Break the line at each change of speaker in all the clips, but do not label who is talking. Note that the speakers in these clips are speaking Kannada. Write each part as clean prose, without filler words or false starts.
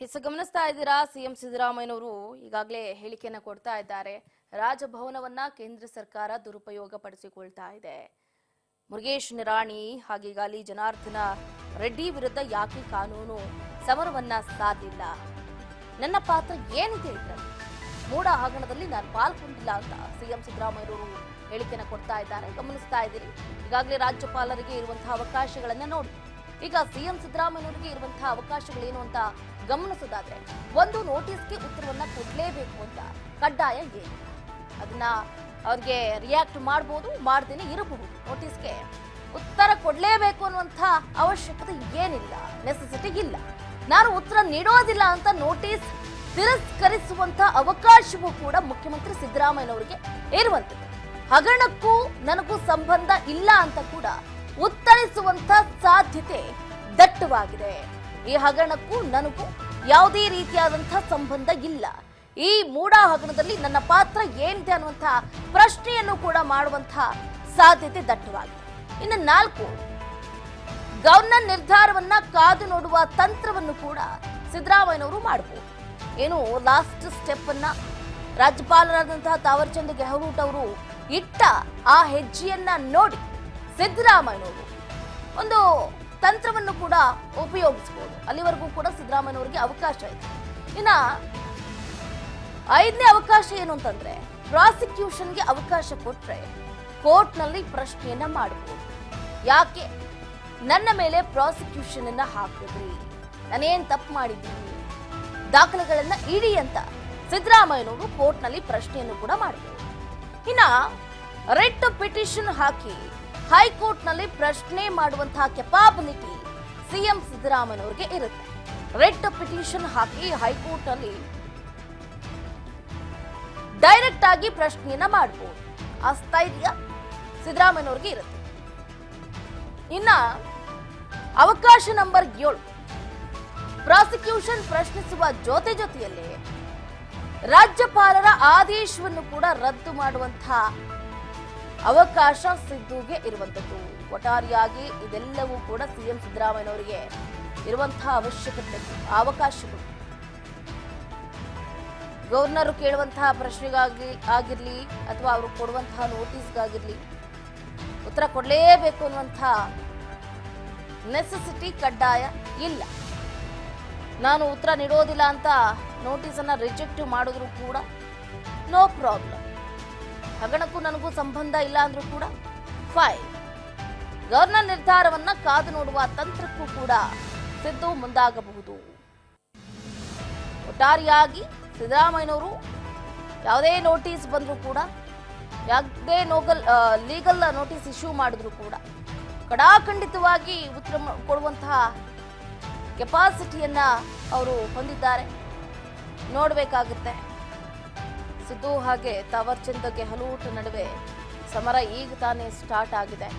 ಗಮನಿಸ್ತಾ ಇದ್ದೀರಾ, ಸಿಎಂ ಸಿದ್ದರಾಮಯ್ಯನವರು ಈಗಾಗಲೇ ಹೇಳಿಕೆಯನ್ನ ಕೊಡ್ತಾ ಇದ್ದಾರೆ. ರಾಜಭವನವನ್ನ ಕೇಂದ್ರ ಸರ್ಕಾರ ದುರುಪಯೋಗ ಪಡಿಸಿಕೊಳ್ತಾ ಇದೆ. ಮುರುಗೇಶ್ ನಿರಾಣಿ ಹಾಗೆ ಗಾಲಿ ಜನಾರ್ದನ ರೆಡ್ಡಿ ವಿರುದ್ಧ ಯಾಕೆ ಕಾನೂನು ಸಮರವನ್ನ ಸಾಧಿಲ್ಲ? ನನ್ನ ಪಾತ್ರ ಏನಿದೆ ಇದರಲ್ಲಿ? ಮೂಡ ಹಗರಣದಲ್ಲಿ ನಾನು ಪಾಲ್ಗೊಂಡಿಲ್ಲ ಅಂತ ಸಿಎಂ ಸಿದ್ದರಾಮಯ್ಯನವರು ಹೇಳಿಕೆಯನ್ನ ಕೊಡ್ತಾ ಇದ್ದಾರೆ. ಗಮನಿಸ್ತಾ ಇದ್ದೀರಿ, ಈಗಾಗಲೇ ರಾಜ್ಯಪಾಲರಿಗೆ ಇರುವಂತಹ ಅವಕಾಶಗಳನ್ನ ನೋಡಿ. ಈಗ ಸಿಎಂ ಸಿದ್ದರಾಮಯ್ಯನವರಿಗೆ ಇರುವಂತಹ ಅವಕಾಶಗಳೇನು ಅಂತ ಗಮನಿಸೋದಾದ್ರೆ, ಒಂದು ನೋಟಿಸ್ಗೆ ಉತ್ತರವನ್ನ ಕೊಡ್ಲೇಬೇಕು ಅಂತ ಕಡ್ಡಾಯ ಏನು? ಅದನ್ನ ಅವ್ರಿಗೆ ರಿಯಾಕ್ಟ್ ಮಾಡಬಹುದು, ಮಾಡ್ದೇನೆ ಇರಬಹುದು. ನೋಟಿಸ್ಗೆ ಉತ್ತರ ಕೊಡ್ಲೇಬೇಕು ಅನ್ನುವಂಥ ಅವಶ್ಯಕತೆ ಏನಿಲ್ಲ, ನೆಸೆಸಿಟಿ ಇಲ್ಲ. ನಾನು ಉತ್ತರ ನೀಡೋದಿಲ್ಲ ಅಂತ ನೋಟಿಸ್ ತಿರಸ್ಕರಿಸುವಂತ ಅವಕಾಶವೂ ಕೂಡ ಮುಖ್ಯಮಂತ್ರಿ ಸಿದ್ದರಾಮಯ್ಯನವರಿಗೆ ಇರುವಂತದ್ದು. ಹಗರಣಕ್ಕೂ ನನಗೂ ಸಂಬಂಧ ಇಲ್ಲ ಅಂತ ಕೂಡ ಉತ್ತರಿಸುವಂತ ಸಾಧ್ಯತೆ ದಟ್ಟವಾಗಿದೆ. ಈ ಹಗರಣಕ್ಕೂ ನನಗೂ ಯಾವುದೇ ರೀತಿಯಾದಂತಹ ಸಂಬಂಧ ಇಲ್ಲ. ಈ ಮೂಡ ಹಗರಣದಲ್ಲಿ ನನ್ನ ಪಾತ್ರ ಏನಿದೆ ಅನ್ನುವಂತಹ ಪ್ರಶ್ನೆಯನ್ನು ಕೂಡ ಮಾಡುವಂತಹ ಸಾಧ್ಯತೆ ದಟ್ಟವಾಗಿದೆ. ಇನ್ನು 4, ಗವರ್ನರ್ ನಿರ್ಧಾರವನ್ನ ಕಾದು ನೋಡುವ ತಂತ್ರವನ್ನು ಕೂಡ ಸಿದ್ದರಾಮಯ್ಯನವರು ಮಾಡಬಹುದು. ಏನು ಲಾಸ್ಟ್ ಸ್ಟೆಪ್ ಅನ್ನ ರಾಜ್ಯಪಾಲರಾದಂತಹ ತಾವರ್ಚಂದ್ ಗೆಹ್ಲೋಟ್ ಅವರು ಇಟ್ಟ ಆ ಹೆಜ್ಜೆಯನ್ನ ನೋಡಿ ಸಿದ್ದರಾಮಯ್ಯನವರು ಒಂದು ತಂತ್ರವನ್ನು ಕೂಡ ಉಪಯೋಗಿಸಬಹುದು. ಅಲ್ಲಿವರೆಗೂ ಕೂಡ ಸಿದ್ದರಾಮಯ್ಯನವರಿಗೆ ಅವಕಾಶ ಇದೆ. ಇನ್ನ 5ನೇ ಅವಕಾಶ ಏನು ಅಂತಂದ್ರೆ, ಪ್ರಾಸಿಕ್ಯೂಷನ್ಗೆ ಅವಕಾಶ ಕೊಟ್ರೆ ಕೋರ್ಟ್ನಲ್ಲಿ ಪ್ರಶ್ನೆಯನ್ನ ಮಾಡಬಹುದು. ಯಾಕೆ ನನ್ನ ಮೇಲೆ ಪ್ರಾಸಿಕ್ಯೂಷನ್ ಅನ್ನ ಹಾಕಿದ್ರಿ? ನಾನೇನ್ ತಪ್ಪು ಮಾಡಿದ್ದೀನಿ? ದಾಖಲೆಗಳನ್ನ ಇಡಿ ಅಂತ ಸಿದ್ದರಾಮಯ್ಯನವರು ಕೋರ್ಟ್ನಲ್ಲಿ ಪ್ರಶ್ನೆಯನ್ನು ಕೂಡ ಮಾಡಬಹುದು. ಇನ್ನ ರಿಟ್ ಪಿಟಿಷನ್ ಹಾಕಿ ಹೈಕೋರ್ಟ್ ನಲ್ಲಿ ಪ್ರಶ್ನೆ ಮಾಡುವಂತಹ ಕೆಪಾಬಿಲಿಟಿ ಸಿಎಂ ಸಿದ್ದರಾಮಯ್ಯನವರಿಗೆ ಇರುತ್ತೆ. ರಿಟ್ ಪಿಟಿಷನ್ ಹಾಕಿ ಹೈಕೋರ್ಟ್ ನಲ್ಲಿ ಡೈರೆಕ್ಟ್ ಆಗಿ ಪ್ರಶ್ನೆಯನ್ನ ಮಾಡಬಹುದು. ಆ ಸ್ಥೈರ್ಯ ಸಿದ್ದರಾಮಯ್ಯನವರಿಗೆ ಇರುತ್ತೆ. ಇನ್ನ ಅವಕಾಶ ನಂಬರ್ 7, ಪ್ರಾಸಿಕ್ಯೂಷನ್ ಪ್ರಶ್ನಿಸುವ ಜೊತೆಯಲ್ಲಿ ರಾಜ್ಯಪಾಲರ ಆದೇಶವನ್ನು ಕೂಡ ರದ್ದು ಮಾಡುವಂತಹ ಅವಕಾಶ ಸಿದ್ದುಗೆ ಇರುವಂತದ್ದು. ಒಟ್ಟಾರೆಯಾಗಿ ಇದೆಲ್ಲವೂ ಕೂಡ ಸಿಎಂ ಸಿದ್ದರಾಮಯ್ಯನವರಿಗೆ ಇರುವಂತಹ ಅವಕಾಶಗಳು. ಗವರ್ನರ್ ಕೇಳುವಂತಹ ಪ್ರಶ್ನೆಗಾಗಿರ್ಲಿ ಅಥವಾ ಅವರು ಕೊಡುವಂತಹ ನೋಟಿಸ್ಗಾಗಿರ್ಲಿ ಉತ್ತರ ಕೊಡಲೇಬೇಕು ಅನ್ನುವಂತಹ ನೆಸೆಸಿಟಿ ಕಡ್ಡಾಯ ಇಲ್ಲ. ನಾನು ಉತ್ತರ ನೀಡೋದಿಲ್ಲ ಅಂತ ನೋಟಿಸ್ ಅನ್ನ ರಿಜೆಕ್ಟ್ ಮಾಡಿದ್ರು ಕೂಡ ನೋ ಪ್ರಾಬ್ಲಮ್. ಹಗರಣಕ್ಕೂ ನನಗೂ ಸಂಬಂಧ ಇಲ್ಲ ಅಂದ್ರೂ ಕೂಡ ಫೈನ್. ಗವರ್ನರ್ ನಿರ್ಧಾರವನ್ನ ಕಾದು ನೋಡುವ ತಂತ್ರಕ್ಕೂ ಕೂಡ ಸಿದ್ದು ಮುಂದಾಗಬಹುದು. ಒಟ್ಟಾರೆಯಾಗಿ ಸಿದ್ದರಾಮಯ್ಯನವರು ಯಾವುದೇ ನೋಟಿಸ್ ಬಂದರೂ ಕೂಡ, ಯಾವುದೇ ಲೀಗಲ್ ನೋಟಿಸ್ ಇಶ್ಯೂ ಮಾಡಿದ್ರು ಕೂಡ ಕಡಾಖಂಡಿತವಾಗಿ ಉತ್ತರ ಕೊಡುವಂತಹ ಕೆಪಾಸಿಟಿಯನ್ನ ಅವರು ಹೊಂದಿದ್ದಾರೆ. ನೋಡಬೇಕಾಗುತ್ತೆ. ಸಿದ್ದು ಹಾಗೆ ತಾವರ್ಚಂದ್ ಗೆಹ್ಲೋಟ್ ನಡುವೆ ಸಮರ ಈಗ ತಾನೇ ಸ್ಟಾರ್ಟ್ ಆಗಿದೆ.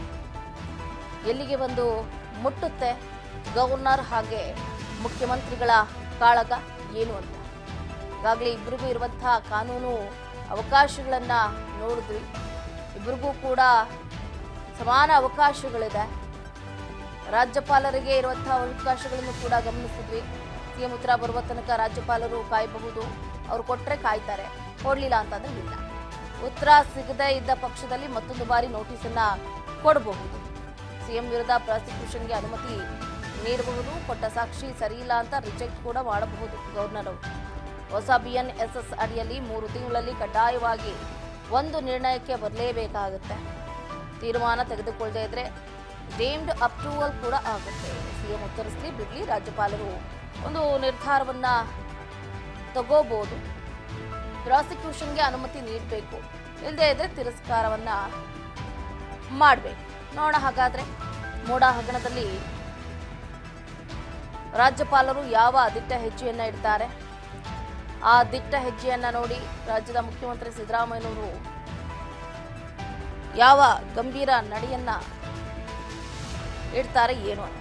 ಎಲ್ಲಿಗೆ ಒಂದು ಮುಟ್ಟುತ್ತೆ ಗವರ್ನರ್ ಹಾಗೆ ಮುಖ್ಯಮಂತ್ರಿಗಳ ಕಾಳಗ ಏನು ಅಂತ. ಈಗಾಗಲೇ ಇಬ್ಬರಿಗೂ ಇರುವಂತಹ ಕಾನೂನು ಅವಕಾಶಗಳನ್ನ ನೋಡಿದ್ವಿ. ಇಬ್ಬರಿಗೂ ಕೂಡ ಸಮಾನ ಅವಕಾಶಗಳಿದೆ. ರಾಜ್ಯಪಾಲರಿಗೆ ಇರುವಂತಹ ಅವಕಾಶಗಳನ್ನು ಕೂಡ ಗಮನಿಸಿದ್ವಿ. ಸಿಎಂ ಉತ್ತರ ಬರುವ ತನಕ ರಾಜ್ಯಪಾಲರು ಕಾಯಬಹುದು. ಅವ್ರು ಕೊಟ್ರೆ ಕಾಯ್ತಾರೆ, ಕೊಡ್ಲಿಲ್ಲ ಅಂತಂದ್ರೆ ಇಲ್ಲ. ಉತ್ತರ ಸಿಗದೇ ಇದ್ದ ಪಕ್ಷದಲ್ಲಿ ಮತ್ತೊಂದು ಬಾರಿ ನೋಟಿಸ್ ಅನ್ನ ಕೊಡಬಹುದು. ಸಿಎಂ ವಿರುದ್ಧ ಪ್ರಾಸಿಕ್ಯೂಷನ್ಗೆ ಅನುಮತಿ ನೀಡಬಹುದು. ಕೊಟ್ಟ ಸಾಕ್ಷಿ ಸರಿಯಿಲ್ಲ ಅಂತ ರಿಜೆಕ್ಟ್ ಕೂಡ ಮಾಡಬಹುದು ಗವರ್ನರ್ ಅವರು. ಹೊಸ BNSS ಅಡಿಯಲ್ಲಿ 3 ತಿಂಗಳಲ್ಲಿ ಕಡ್ಡಾಯವಾಗಿ ಒಂದು ನಿರ್ಣಯಕ್ಕೆ ಬರಲೇಬೇಕಾಗುತ್ತೆ. ತೀರ್ಮಾನ ತೆಗೆದುಕೊಳ್ಳದೇ ಇದ್ರೆ ಡೀಮ್ಡ್ ಅಪ್ರೂವಲ್ ಕೂಡ ಆಗುತ್ತೆ. ಸಿಎಂ ಉತ್ತರಿಸಲಿ ಬಿಡ್ಲಿ, ರಾಜ್ಯಪಾಲರು ಒಂದು ನಿರ್ಧಾರವನ್ನ ತಗೋಬಹುದು. ಪ್ರಾಸಿಕ್ಯೂಷನ್ಗೆ ಅನುಮತಿ ನೀಡಬೇಕು, ಇಲ್ಲದೇ ಇದ್ರೆ ತಿರಸ್ಕಾರವನ್ನ ಮಾಡಬೇಕು. ನೋಡೋಣ ಹಾಗಾದ್ರೆ ಮೂಡ ಹಗರಣದಲ್ಲಿ ರಾಜ್ಯಪಾಲರು ಯಾವ ದಿಟ್ಟ ಹೆಜ್ಜೆಯನ್ನ ಇಡ್ತಾರೆ. ಆ ದಿಟ್ಟ ಹೆಜ್ಜೆಯನ್ನ ನೋಡಿ ರಾಜ್ಯದ ಮುಖ್ಯಮಂತ್ರಿ ಸಿದ್ದರಾಮಯ್ಯನವರು ಯಾವ ಗಂಭೀರ ನಡೆಯನ್ನ ಇಡ್ತಾರೆ ಏನು ಅಂತ.